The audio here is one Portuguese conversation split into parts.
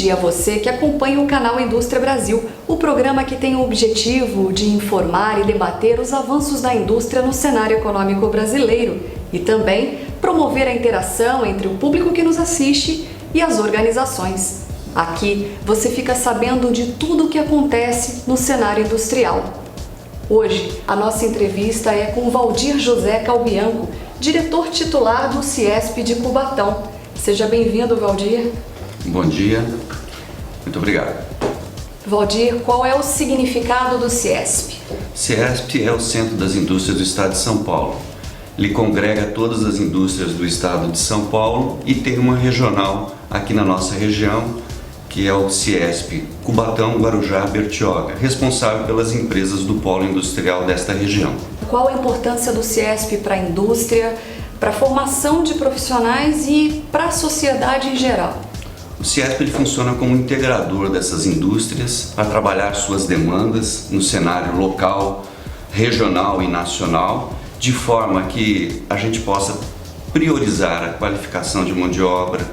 dia a você que acompanha o canal Indústria Brasil, o programa que tem o objetivo de informar e debater os avanços da indústria no cenário econômico brasileiro e também promover a interação entre o público que nos assiste e as organizações. Aqui você fica sabendo de tudo o que acontece no cenário industrial. Hoje, a nossa entrevista é com Valdir José Calbianco, diretor titular do CIESP de Cubatão. Seja bem-vindo, Valdir. Bom dia, muito obrigado. Valdir, qual é o significado do CIESP? CIESP é o Centro das Indústrias do Estado de São Paulo. Ele congrega todas as indústrias do Estado de São Paulo e tem uma regional aqui na nossa região, que é o CIESP Cubatão, Guarujá, Bertioga, responsável pelas empresas do polo industrial desta região. Qual a importância do CIESP para a indústria, para a formação de profissionais e para a sociedade em geral? O CIESP ele funciona como integrador dessas indústrias para trabalhar suas demandas no cenário local, regional e nacional, de forma que a gente possa priorizar a qualificação de mão de obra,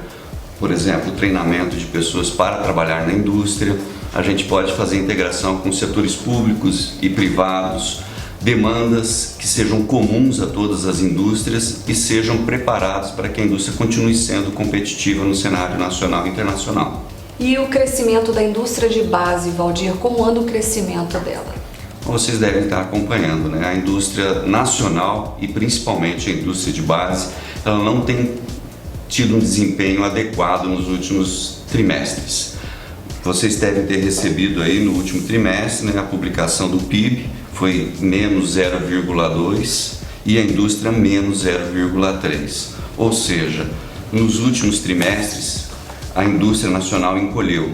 por exemplo, o treinamento de pessoas para trabalhar na indústria. A gente pode fazer integração com setores públicos e privados, demandas que sejam comuns a todas as indústrias e sejam preparados para que a indústria continue sendo competitiva no cenário nacional e internacional. E o crescimento da indústria de base, Valdir, como anda o crescimento dela? Vocês devem estar acompanhando, né? A indústria nacional e principalmente a indústria de base, ela não tem tido um desempenho adequado nos últimos trimestres. Vocês devem ter recebido aí no último trimestre, né, a publicação do PIB foi menos 0,2 e a indústria menos 0,3. Ou seja, nos últimos trimestres a indústria nacional encolheu,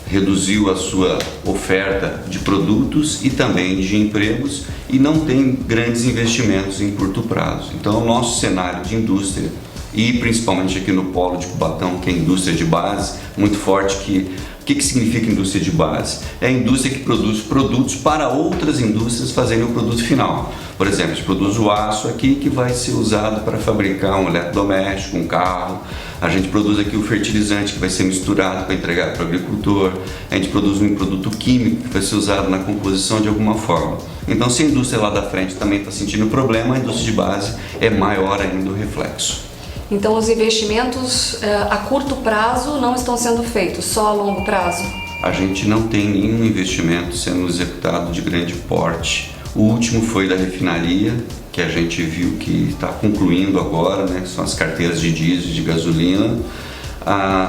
reduziu a sua oferta de produtos e também de empregos e não tem grandes investimentos em curto prazo. Então o nosso cenário de indústria e principalmente aqui no polo de Cubatão, que é a indústria de base, muito forte. O que significa indústria de base? É a indústria que produz produtos para outras indústrias fazerem o produto final. Por exemplo, a gente produz o aço aqui que vai ser usado para fabricar um eletrodoméstico, um carro. A gente produz aqui o fertilizante que vai ser misturado para entregar para o agricultor. A gente produz um produto químico que vai ser usado na composição de alguma forma. Então, se a indústria lá da frente também está sentindo problema, a indústria de base é maior ainda o reflexo. Então os investimentos a curto prazo não estão sendo feitos, só a longo prazo? A gente não tem nenhum investimento sendo executado de grande porte. O último foi da refinaria, que a gente viu que está concluindo agora, né? São as carteiras de diesel e de gasolina.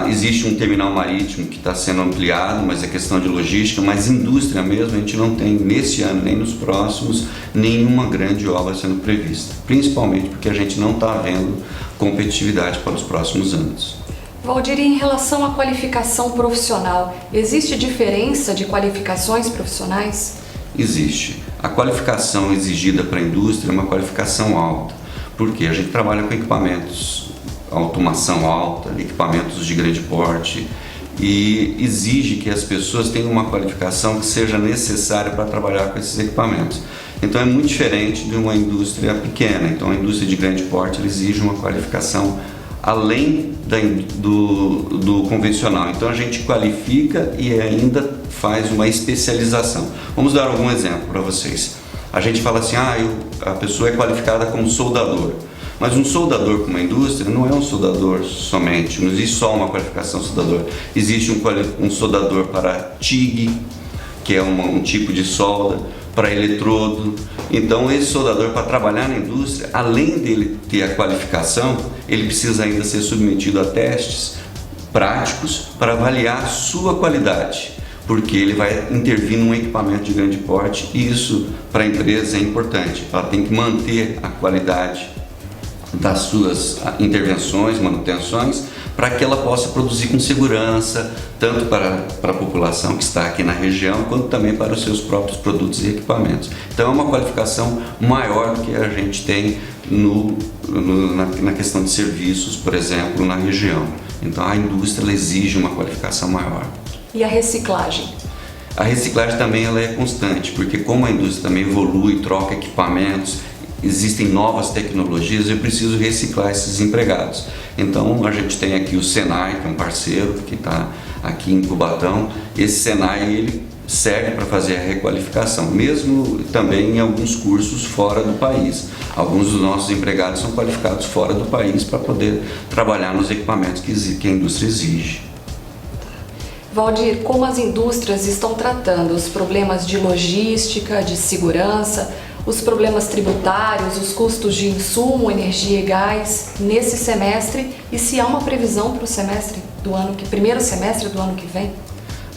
Existe um terminal marítimo que está sendo ampliado, mas é questão de logística, mas indústria mesmo, a gente não tem nesse ano nem nos próximos nenhuma grande obra sendo prevista, principalmente porque a gente não está vendo competitividade para os próximos anos. Valdir, em relação à qualificação profissional, existe diferença de qualificações profissionais? Existe. A qualificação exigida para a indústria é uma qualificação alta, porque a gente trabalha com equipamentos, automação alta, equipamentos de grande porte e exige que as pessoas tenham uma qualificação que seja necessária para trabalhar com esses equipamentos. Então é muito diferente de uma indústria pequena. Então a indústria de grande porte exige uma qualificação além do convencional. Então a gente qualifica e ainda faz uma especialização. Vamos dar algum exemplo para vocês. A gente fala assim, a pessoa é qualificada como soldador. Mas um soldador para uma indústria não é um soldador somente, não existe só uma qualificação soldador. Existe um soldador para TIG, que é um tipo de solda, para eletrodo. Então esse soldador, para trabalhar na indústria, além dele ter a qualificação, ele precisa ainda ser submetido a testes práticos para avaliar a sua qualidade, porque ele vai intervir num equipamento de grande porte e isso para a empresa é importante. Ela tem que manter a qualidade das suas intervenções, manutenções, para que ela possa produzir com segurança, tanto para a população que está aqui na região, quanto também para os seus próprios produtos e equipamentos. Então é uma qualificação maior do que a gente tem na questão de serviços, por exemplo, na região. Então a indústria ela exige uma qualificação maior. E a reciclagem? A reciclagem também ela é constante, porque como a indústria também evolui, troca equipamentos, existem novas tecnologias, eu preciso reciclar esses empregados. Então a gente tem aqui o Senai, que é um parceiro que está aqui em Cubatão, esse Senai ele serve para fazer a requalificação, mesmo também em alguns cursos fora do país. Alguns dos nossos empregados são qualificados fora do país para poder trabalhar nos equipamentos que a indústria exige. Valdir, como as indústrias estão tratando os problemas de logística, de segurança, os problemas tributários, os custos de insumo, energia e gás nesse semestre, e se há uma previsão para o primeiro semestre do ano que vem?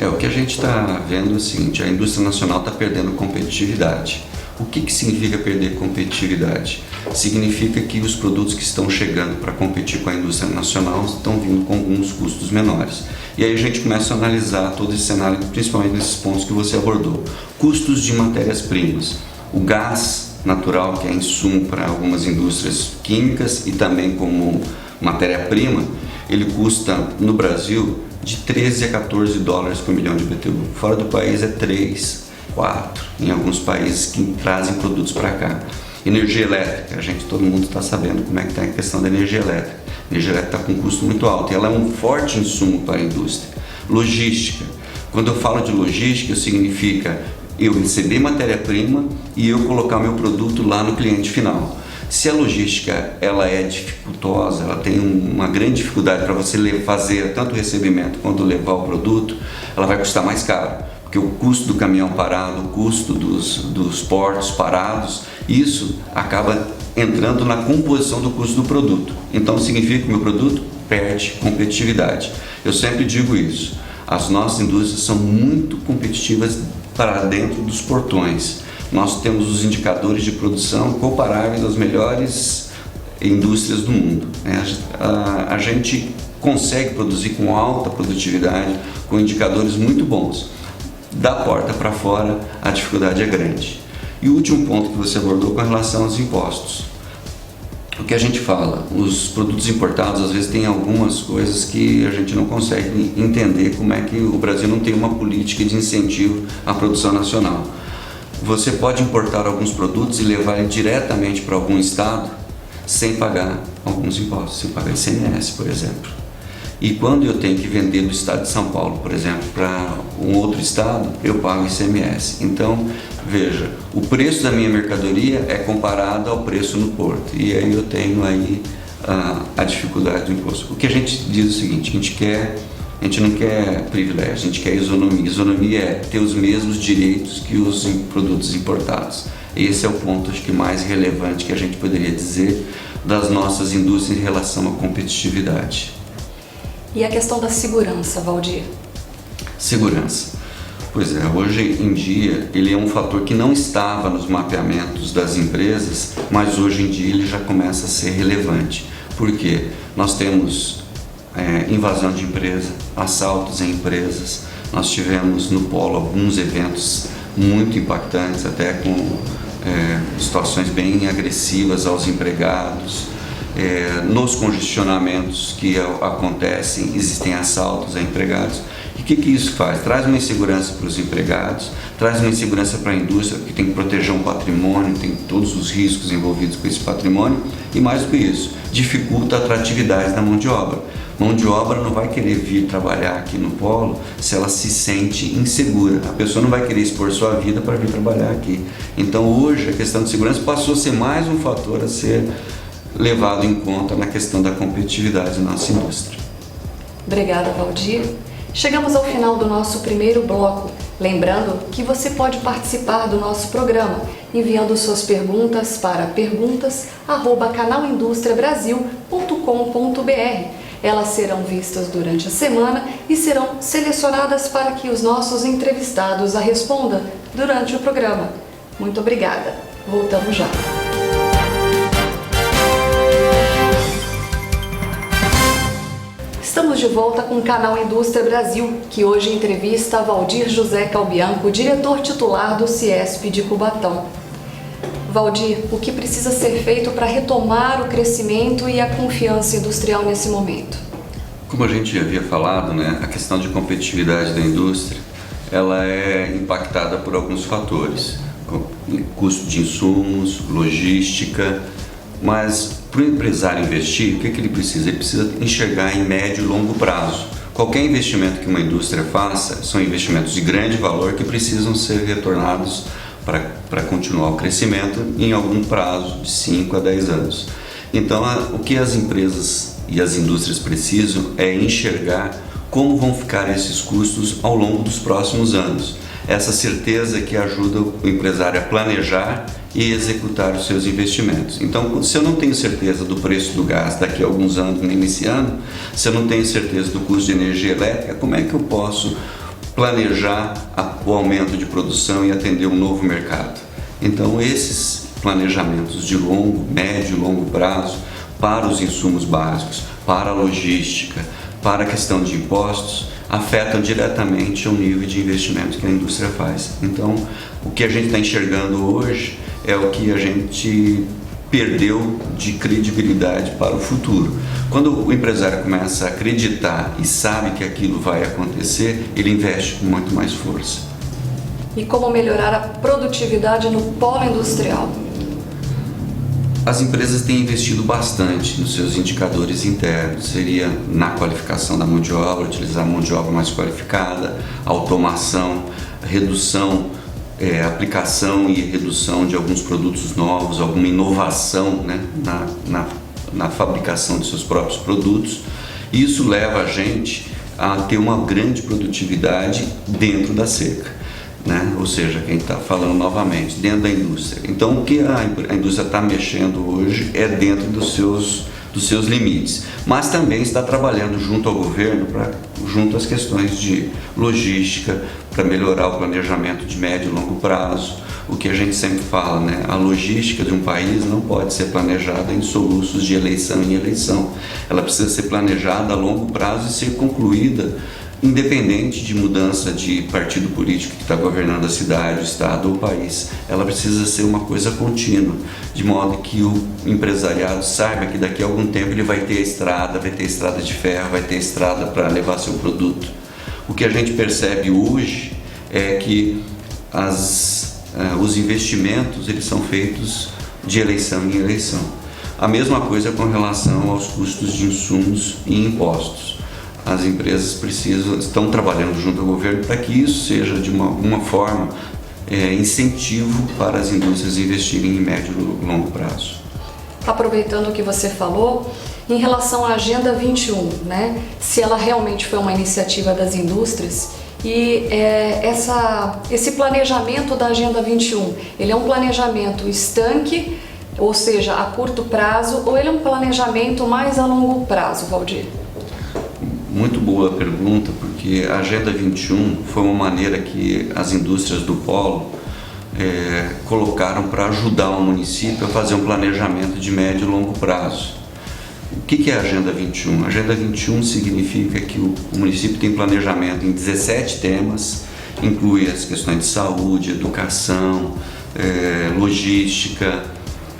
O que a gente está vendo é o seguinte: a indústria nacional está perdendo competitividade. O que significa perder competitividade? Significa que os produtos que estão chegando para competir com a indústria nacional estão vindo com alguns custos menores. E aí a gente começa a analisar todo esse cenário, principalmente nesses pontos que você abordou. Custos de matérias-primas. O gás natural, que é insumo para algumas indústrias químicas e também como matéria-prima, ele custa no Brasil de 13 a 14 dólares por milhão de BTU. Fora do país é 3, 4, em alguns países que trazem produtos para cá. Energia elétrica, todo mundo está sabendo como é que está a questão da energia elétrica. A energia elétrica está com um custo muito alto e ela é um forte insumo para a indústria. Logística. Quando eu falo de logística, significa eu receber matéria-prima e eu colocar meu produto lá no cliente final. Se a logística ela é dificultosa, ela tem uma grande dificuldade para você fazer tanto o recebimento quanto levar o produto, ela vai custar mais caro, porque o custo do caminhão parado, o custo dos portos parados, isso acaba entrando na composição do custo do produto. Então significa que o meu produto perde competitividade. Eu sempre digo isso, as nossas indústrias são muito competitivas para dentro dos portões. Nós temos os indicadores de produção comparáveis às melhores indústrias do mundo. A gente consegue produzir com alta produtividade, com indicadores muito bons. Da porta para fora, a dificuldade é grande. E o último ponto que você abordou com relação aos impostos. O que a gente fala, os produtos importados às vezes tem algumas coisas que a gente não consegue entender como é que o Brasil não tem uma política de incentivo à produção nacional. Você pode importar alguns produtos e levar ele diretamente para algum estado sem pagar alguns impostos, sem pagar ICMS, por exemplo. E quando eu tenho que vender do estado de São Paulo, por exemplo, para um outro estado, eu pago ICMS. Então, veja, o preço da minha mercadoria é comparado ao preço no porto. E aí eu tenho aí a dificuldade do imposto. O que a gente diz é o seguinte: a gente não quer privilégio, a gente quer isonomia. Isonomia é ter os mesmos direitos que os produtos importados. Esse é o ponto, acho que, mais relevante que a gente poderia dizer das nossas indústrias em relação à competitividade. E a questão da segurança, Valdir? Segurança. Pois é, hoje em dia ele é um fator que não estava nos mapeamentos das empresas, mas hoje em dia ele já começa a ser relevante. Por quê? Nós temos invasão de empresa, assaltos em empresas. Nós tivemos no Polo alguns eventos muito impactantes, até com situações bem agressivas aos empregados. Nos congestionamentos que acontecem, existem assaltos a empregados. E o que isso faz? Traz uma insegurança para os empregados, traz uma insegurança para a indústria, porque tem que proteger um patrimônio, tem todos os riscos envolvidos com esse patrimônio, e mais do que isso, dificulta a atratividade da mão de obra. Mão de obra não vai querer vir trabalhar aqui no Polo se ela se sente insegura. A pessoa não vai querer expor sua vida para vir trabalhar aqui. Então hoje a questão de segurança passou a ser mais um fator a ser levado em conta na questão da competitividade da nossa indústria. Obrigada, Valdir. Chegamos ao final do nosso primeiro bloco. Lembrando que você pode participar do nosso programa enviando suas perguntas para perguntas@canalindustriabrasil.com.br. Elas serão vistas durante a semana e serão selecionadas para que os nossos entrevistados a respondam durante o programa. Muito obrigada. Voltamos já. Estamos de volta com o canal Indústria Brasil, que hoje entrevista Valdir José Calbianco, diretor titular do CIESP de Cubatão. Valdir, o que precisa ser feito para retomar o crescimento e a confiança industrial nesse momento? Como a gente já havia falado, a questão de competitividade da indústria, ela é impactada por alguns fatores, custo de insumos, logística, mas para o empresário investir, o que ele precisa? Ele precisa enxergar em médio e longo prazo qualquer investimento que uma indústria faça são investimentos de grande valor que precisam ser retornados para continuar o crescimento em algum prazo de 5 a 10 anos. Então, o que as empresas e as indústrias precisam é enxergar como vão ficar esses custos ao longo dos próximos anos. Essa certeza que ajuda o empresário a planejar e executar os seus investimentos. Então, se eu não tenho certeza do preço do gás daqui a alguns anos, nem nesse ano, se eu não tenho certeza do custo de energia elétrica, como é que eu posso planejar o aumento de produção e atender um novo mercado? Então, esses planejamentos de longo, médio e longo prazo para os insumos básicos, para a logística, para a questão de impostos, afetam diretamente o nível de investimento que a indústria faz. Então, o que a gente está enxergando hoje é o que a gente perdeu de credibilidade para o futuro. Quando o empresário começa a acreditar e sabe que aquilo vai acontecer, ele investe com muito mais força. E como melhorar a produtividade no polo industrial? As empresas têm investido bastante nos seus indicadores internos, seria na qualificação da mão de obra, utilizar a mão de obra mais qualificada, automação, redução, aplicação e redução de alguns produtos novos, alguma inovação, né, na fabricação de seus próprios produtos. Isso leva a gente a ter uma grande produtividade dentro da cerca. Né? Ou seja, quem está falando novamente, dentro da indústria. Então, o que a indústria está mexendo hoje é dentro dos seus limites, mas também está trabalhando junto ao governo, junto às questões de logística, para melhorar o planejamento de médio e longo prazo. O que a gente sempre fala, né? A logística de um país não pode ser planejada em soluços de eleição em eleição. Ela precisa ser planejada a longo prazo e ser concluída independente de mudança de partido político que está governando a cidade, o estado ou o país. Ela precisa ser uma coisa contínua, de modo que o empresariado saiba que daqui a algum tempo ele vai ter estrada de ferro, vai ter estrada para levar seu produto. O que a gente percebe hoje é que os investimentos eles são feitos de eleição em eleição. A mesma coisa com relação aos custos de insumos e impostos. As empresas estão trabalhando junto ao governo para que isso seja de alguma forma incentivo para as indústrias investirem em médio e longo prazo. Aproveitando o que você falou, em relação à Agenda 21, né? Se ela realmente foi uma iniciativa das indústrias e esse planejamento da Agenda 21, ele é um planejamento estanque, ou seja, a curto prazo, ou ele é um planejamento mais a longo prazo, Valdir? Muito boa a pergunta, porque a Agenda 21 foi uma maneira que as indústrias do polo colocaram para ajudar o município a fazer um planejamento de médio e longo prazo. O que é a Agenda 21? A Agenda 21 significa que o município tem planejamento em 17 temas, inclui as questões de saúde, educação, logística,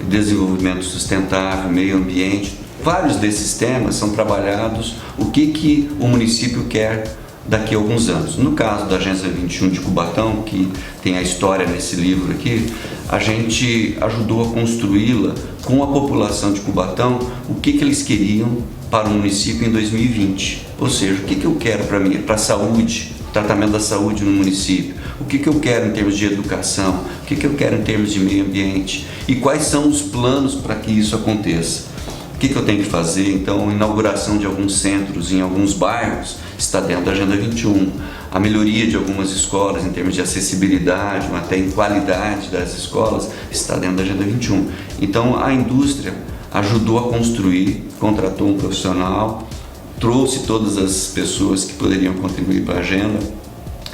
desenvolvimento sustentável, meio ambiente. Vários desses temas são trabalhados, o que o município quer daqui a alguns anos. No caso da Agenda 21 de Cubatão, que tem a história nesse livro aqui, a gente ajudou a construí-la com a população de Cubatão, o que eles queriam para o município em 2020. Ou seja, o que eu quero para a saúde, tratamento da saúde no município, o que eu quero em termos de educação, o que eu quero em termos de meio ambiente e quais são os planos para que isso aconteça. O que eu tenho que fazer? Então, a inauguração de alguns centros em alguns bairros está dentro da Agenda 21. A melhoria de algumas escolas em termos de acessibilidade, ou até em qualidade das escolas, está dentro da Agenda 21. Então, a indústria ajudou a construir, contratou um profissional, trouxe todas as pessoas que poderiam contribuir para a agenda,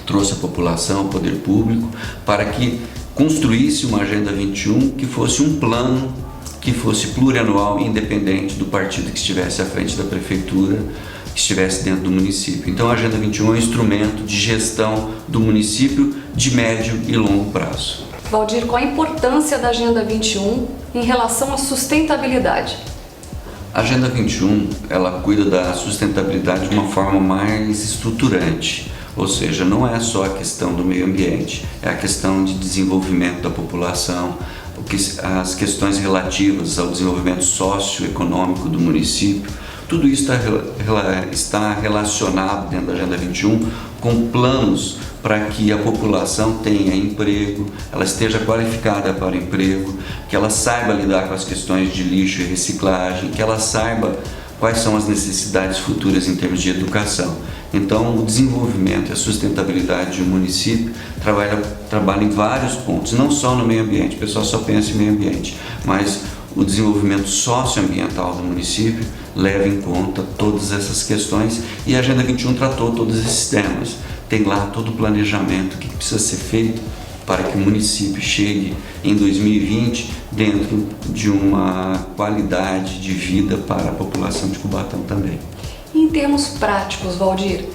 trouxe a população, o poder público, para que construísse uma Agenda 21 que fosse um plano que fosse plurianual e independente do partido que estivesse à frente da prefeitura, que estivesse dentro do município. Então a Agenda 21 é um instrumento de gestão do município de médio e longo prazo. Valdir, qual a importância da Agenda 21 em relação à sustentabilidade? A Agenda 21, ela cuida da sustentabilidade de uma forma mais estruturante, ou seja, não é só a questão do meio ambiente, é a questão de desenvolvimento da população, as questões relativas ao desenvolvimento socioeconômico do município, Tudo isso está relacionado dentro da Agenda 21 com planos para que a população tenha emprego, ela esteja qualificada para o emprego, que ela saiba lidar com as questões de lixo e reciclagem, que ela saiba quais são as necessidades futuras em termos de educação. Então, o desenvolvimento e a sustentabilidade do município trabalha em vários pontos, não só no meio ambiente, o pessoal só pensa em meio ambiente, mas o desenvolvimento socioambiental do município leva em conta todas essas questões e a Agenda 21 tratou todos esses temas. Tem lá todo o planejamento que precisa ser feito para que o município chegue em 2020 dentro de uma qualidade de vida para a população de Cubatão também. Em termos práticos, Valdir,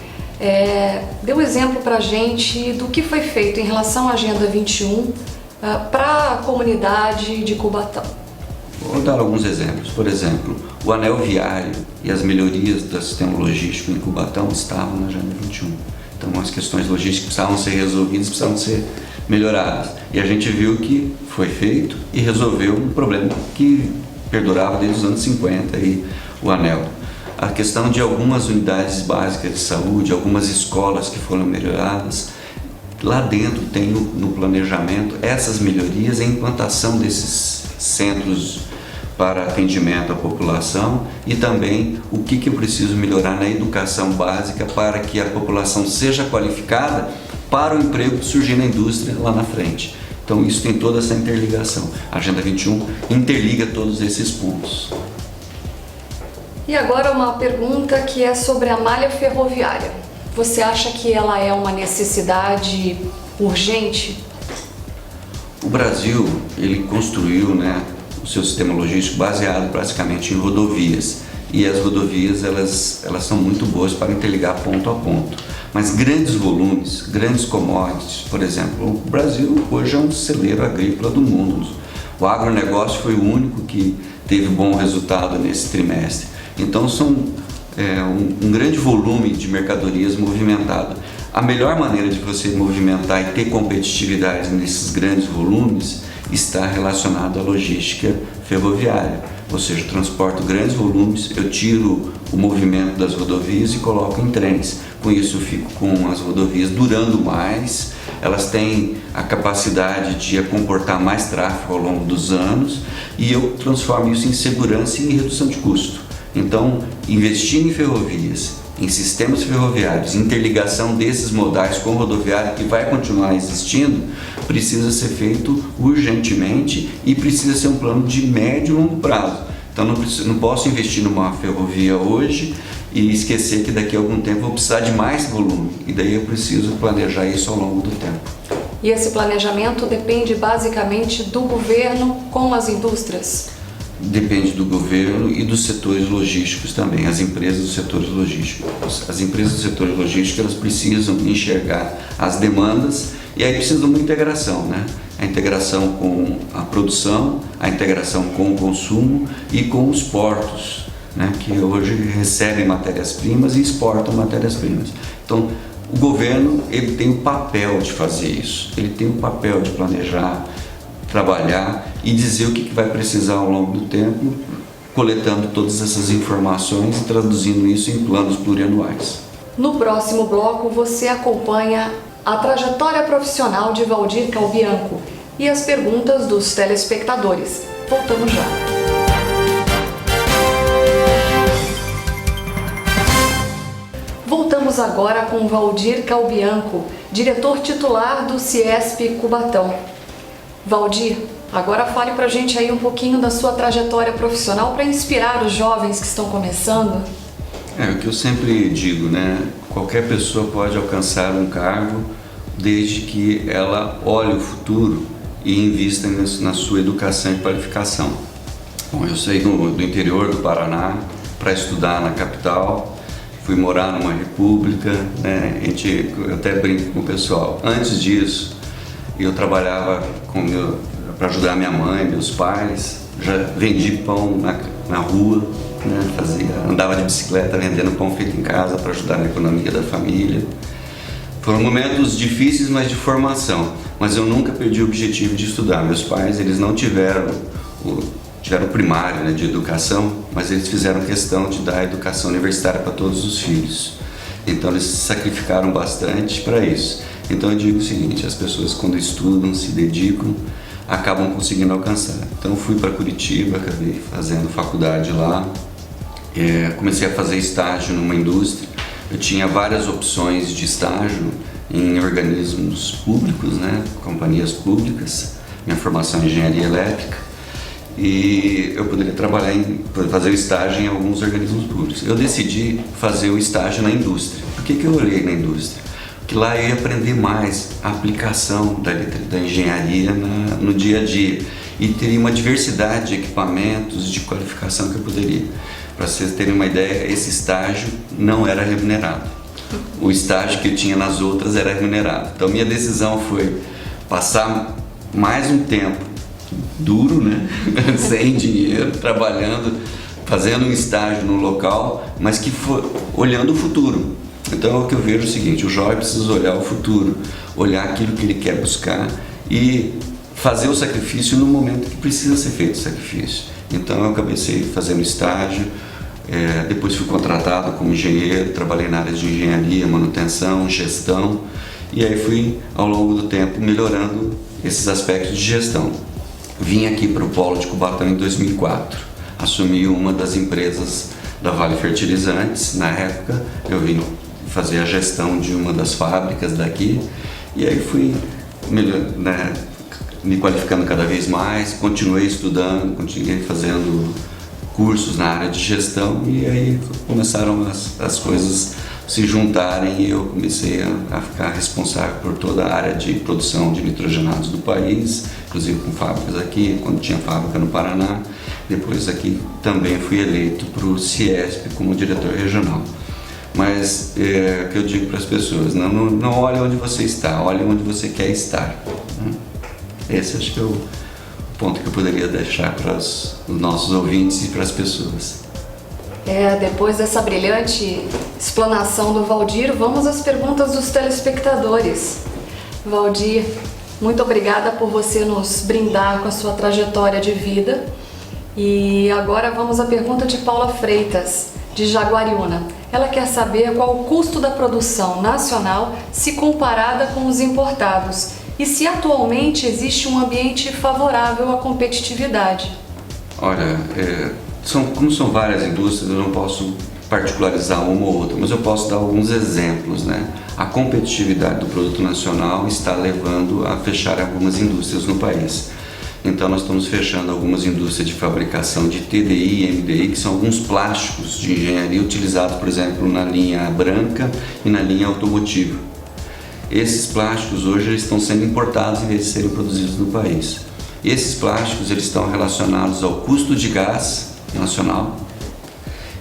dê um exemplo para a gente do que foi feito em relação à Agenda 21 para a comunidade de Cubatão. Vou dar alguns exemplos. Por exemplo, o anel viário e as melhorias do sistema logístico em Cubatão estavam na Agenda 21. Então, as questões logísticas precisavam ser resolvidas, precisavam ser melhoradas. E a gente viu que foi feito e resolveu um problema que perdurava desde os anos 50, aí, o anel. A questão de algumas unidades básicas de saúde, algumas escolas que foram melhoradas, lá dentro tem no planejamento essas melhorias e a implantação desses centros para atendimento à população e também o que eu preciso melhorar na educação básica para que a população seja qualificada para o emprego que surgir na indústria lá na frente. Então isso tem toda essa interligação. A Agenda 21 interliga todos esses pontos. E agora uma pergunta que é sobre a malha ferroviária. Você acha que ela é uma necessidade urgente? O Brasil, ele construiu, o seu sistema logístico baseado praticamente em rodovias. E as rodovias, elas são muito boas para interligar ponto a ponto. Mas grandes volumes, grandes commodities, por exemplo, o Brasil hoje é um celeiro agrícola do mundo. O agronegócio foi o único que teve bom resultado nesse trimestre. Então são um grande volume de mercadorias movimentado. A melhor maneira de você movimentar e ter competitividade nesses grandes volumes está relacionado à logística ferroviária, ou seja, eu transporto grandes volumes, eu tiro o movimento das rodovias e coloco em trens. Com isso eu fico com as rodovias durando mais, elas têm a capacidade de comportar mais tráfego ao longo dos anos e eu transformo isso em segurança e em redução de custo. Então, investir em ferrovias, em sistemas ferroviários, interligação desses modais com o rodoviário que vai continuar existindo, precisa ser feito urgentemente e precisa ser um plano de médio e longo prazo. Então não posso investir numa ferrovia hoje e esquecer que daqui a algum tempo eu vou precisar de mais volume e daí eu preciso planejar isso ao longo do tempo. E esse planejamento depende basicamente do governo com as indústrias? Depende do governo e dos setores logísticos também, as empresas dos setores logísticos. As empresas dos setores logísticos elas precisam enxergar as demandas e aí precisa de uma integração, A integração com a produção, a integração com o consumo e com os portos, que hoje recebem matérias-primas e exportam matérias-primas. Então, o governo ele tem o papel de fazer isso, ele tem o papel de planejar, trabalhar e dizer o que vai precisar ao longo do tempo, coletando todas essas informações e traduzindo isso em planos plurianuais. No próximo bloco, você acompanha a trajetória profissional de Valdir Calbianco e as perguntas dos telespectadores. Voltamos já. Voltamos agora com Valdir Calbianco, diretor titular do CIESP Cubatão. Valdir, agora fale pra gente aí um pouquinho da sua trajetória profissional para inspirar os jovens que estão começando. O que eu sempre digo, qualquer pessoa pode alcançar um cargo desde que ela olhe o futuro e invista na sua educação e qualificação. Bom, eu saí do interior do Paraná para estudar na capital, fui morar numa república, eu até brinco com o pessoal. Antes disso, eu trabalhava para ajudar minha mãe, meus pais, já vendi pão na rua, andava de bicicleta vendendo pão feito em casa para ajudar na economia da família. Foram momentos difíceis, mas de formação, mas eu nunca perdi o objetivo de estudar. Meus pais, eles não tiveram tiveram primário, né, de educação, mas eles fizeram questão de dar educação universitária para todos os filhos. Então eles se sacrificaram bastante para isso. Então eu digo o seguinte, as pessoas quando estudam, se dedicam, acabam conseguindo alcançar. Então eu fui para Curitiba, acabei fazendo faculdade lá, comecei a fazer estágio numa indústria. Eu tinha várias opções de estágio em organismos públicos, né, companhias públicas. Minha formação é engenharia elétrica e eu poderia fazer o estágio em alguns organismos públicos. Eu decidi fazer o estágio na indústria. Por que eu olhei na indústria? Porque lá eu ia aprender mais a aplicação da engenharia no dia a dia e teria uma diversidade de equipamentos, de qualificação que eu poderia. Para vocês terem uma ideia, esse estágio não era remunerado. O estágio que eu tinha nas outras era remunerado. Então minha decisão foi passar mais um tempo duro, né? Sem dinheiro, trabalhando, fazendo um estágio no local, mas que foi olhando o futuro. Então é o que eu vejo o seguinte, o jovem precisa olhar o futuro, olhar aquilo que ele quer buscar e fazer o sacrifício no momento que precisa ser feito o sacrifício. Então eu comecei fazendo estágio, depois fui contratado como engenheiro, trabalhei na área de engenharia, manutenção, gestão, e aí fui ao longo do tempo melhorando esses aspectos de gestão. Vim aqui para o Polo de Cubatão em 2004, assumi uma das empresas da Vale Fertilizantes. Na época eu vim fazer a gestão de uma das fábricas daqui e aí fui me qualificando cada vez mais, continuei estudando, continuei fazendo cursos na área de gestão e aí começaram as coisas se juntarem e eu comecei a ficar responsável por toda a área de produção de nitrogenados do país, inclusive com fábricas aqui, quando tinha fábrica no Paraná. Depois aqui também fui eleito para o CIESP como diretor regional. Mas o que eu digo para as pessoas, não olhe onde você está, olhe onde você quer estar. Esse acho que é o ponto que eu poderia deixar para os nossos ouvintes e para as pessoas. Depois dessa brilhante explanação do Valdir, vamos às perguntas dos telespectadores. Valdir, muito obrigada por você nos brindar com a sua trajetória de vida. E agora vamos à pergunta de Paula Freitas, de Jaguariúna. Ela quer saber qual o custo da produção nacional se comparada com os importados e se atualmente existe um ambiente favorável à competitividade. Olha, como são várias indústrias, eu não posso particularizar uma ou outra, mas eu posso dar alguns exemplos, né? A competitividade do produto nacional está levando a fechar algumas indústrias no país. Então nós estamos fechando algumas indústrias de fabricação de TDI e MDI, que são alguns plásticos de engenharia utilizados, por exemplo, na linha branca e na linha automotiva. Esses plásticos hoje eles estão sendo importados em vez de serem produzidos no país. E esses plásticos eles estão relacionados ao custo de gás nacional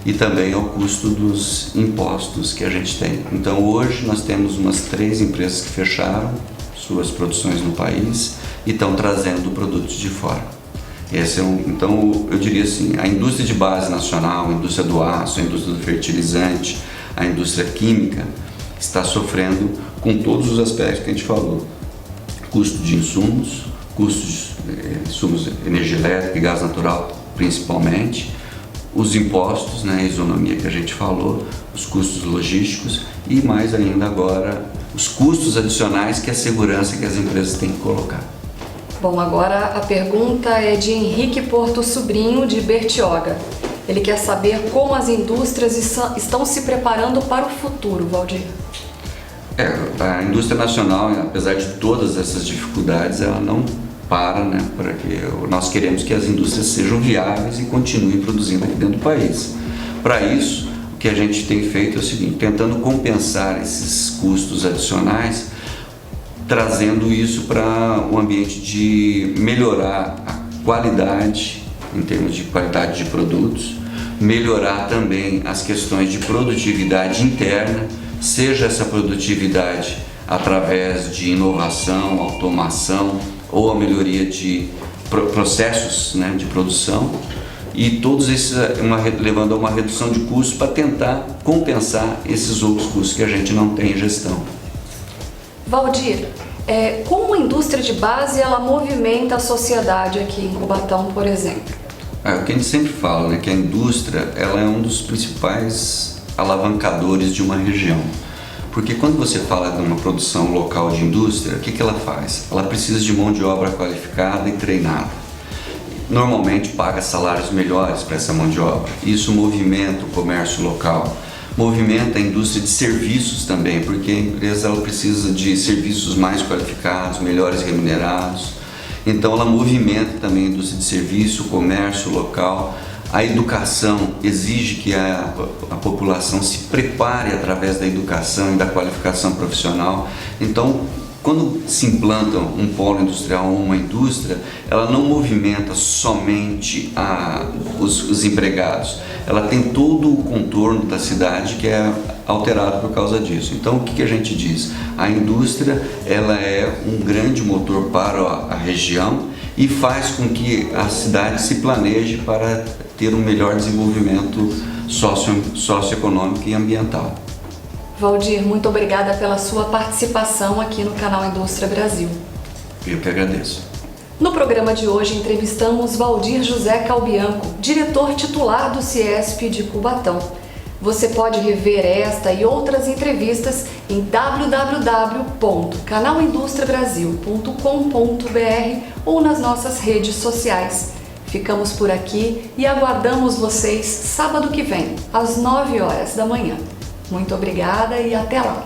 e também ao custo dos impostos que a gente tem. Então hoje nós temos umas 3 empresas que fecharam suas produções no país e estão trazendo produtos de fora. Então eu diria assim, a indústria de base nacional, a indústria do aço, a indústria do fertilizante, a indústria química está sofrendo com todos os aspectos que a gente falou. Custo de insumos, custos de insumos, energia elétrica e gás natural principalmente, os impostos, né, a isonomia que a gente falou, os custos logísticos e mais ainda agora os custos adicionais que a segurança que as empresas têm que colocar. Bom, agora a pergunta é de Henrique Porto Sobrinho, de Bertioga. Ele quer saber como as indústrias estão se preparando para o futuro, Valdir. A indústria nacional, apesar de todas essas dificuldades, ela não para, né? Porque nós queremos que as indústrias sejam viáveis e continuem produzindo aqui dentro do país. Para isso, o que a gente tem feito é o seguinte, tentando compensar esses custos adicionais, trazendo isso para um ambiente de melhorar a qualidade, em termos de qualidade de produtos, melhorar também as questões de produtividade interna, seja essa produtividade através de inovação, automação ou a melhoria de processos, né, de produção, e todos esses levando a uma redução de custos para tentar compensar esses outros custos que a gente não tem em gestão. Valdir, como a indústria de base ela movimenta a sociedade aqui em Cubatão, por exemplo? O que a gente sempre fala, né, que a indústria ela é um dos principais alavancadores de uma região. Porque quando você fala de uma produção local de indústria, o que ela faz? Ela precisa de mão de obra qualificada e treinada. Normalmente paga salários melhores para essa mão de obra. Isso movimenta o comércio local, movimenta a indústria de serviços também, porque a empresa ela precisa de serviços mais qualificados, melhores remunerados. Então ela movimenta também a indústria de serviço, o comércio local. A educação exige que a população se prepare através da educação e da qualificação profissional. Então, quando se implanta um polo industrial ou uma indústria, ela não movimenta somente os empregados, ela tem todo o contorno da cidade que é alterado por causa disso. Então, o que a gente diz? A indústria ela é um grande motor para a região e faz com que a cidade se planeje para ter um melhor desenvolvimento socioeconômico e ambiental. Valdir, muito obrigada pela sua participação aqui no canal Indústria Brasil. Eu que agradeço. No programa de hoje entrevistamos Valdir José Calbianco, diretor titular do CIESP de Cubatão. Você pode rever esta e outras entrevistas em www.canalindustriabrasil.com.br ou nas nossas redes sociais. Ficamos por aqui e aguardamos vocês sábado que vem, às 9 horas da manhã. Muito obrigada e até lá!